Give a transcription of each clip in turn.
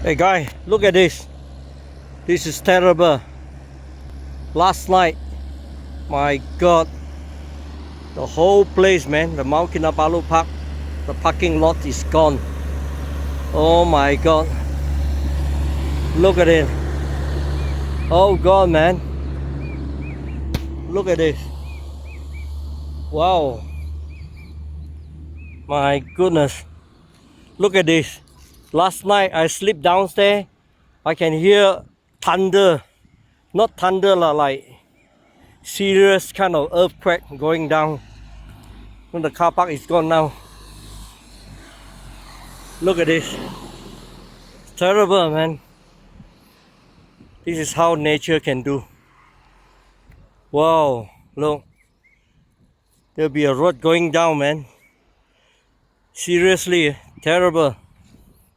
Hey guy, look at this. This is terrible. Last night, my God, the whole place, man, the Mount Kinabalu Park, the parking lot is gone. Oh my God, look at it. Oh God, man, look at this. Wow, my goodness, look at this. Last night I sleep downstairs. I can hear thunder, not thunder like serious kind of earthquake going down. When the car park is gone now. Look at this. It's terrible, man. This is how nature can do. Wow, look. There'll be a road going down, man. Seriously, terrible.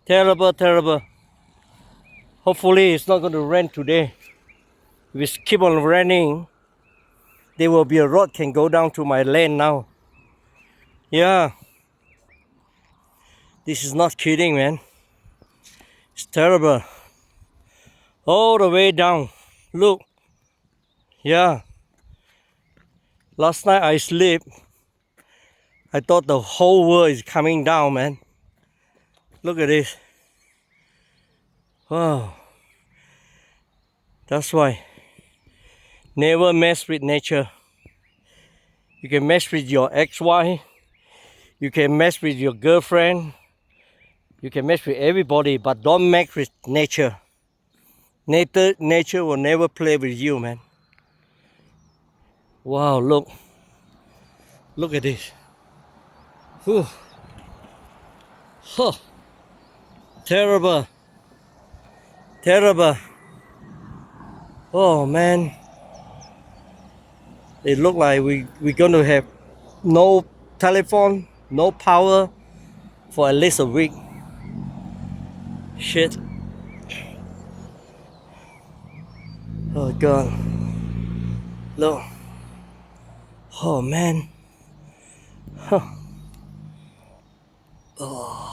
Terrible, terrible. Hopefully it's not going to rain today. If it keep on raining, there will be a road can go down to my lane now. Yeah. This is not kidding, man. It's terrible. All the way down. Look. Yeah. Last night I sleep. I thought the whole world is coming down, man. Look at this. Wow. That's why. Never mess with nature. You can mess with your ex-wife. You can mess with your girlfriend. You can mess with everybody, but don't mess with nature. Nature will never play with you, man. Wow, look. Look at this. Whew. Huh. Terrible. Terrible. Oh, man. It look like we're going to have no telephone, no power for at least a week. Shit. Oh, God. Look. Oh, man. Huh. Oh.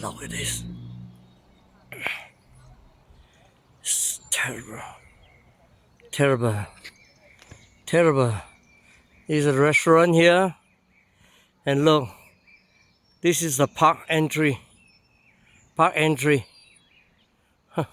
Look at this. It's terrible. Terrible. Terrible. There's a restaurant here. And look. This is the park entry. Park entry. Huh.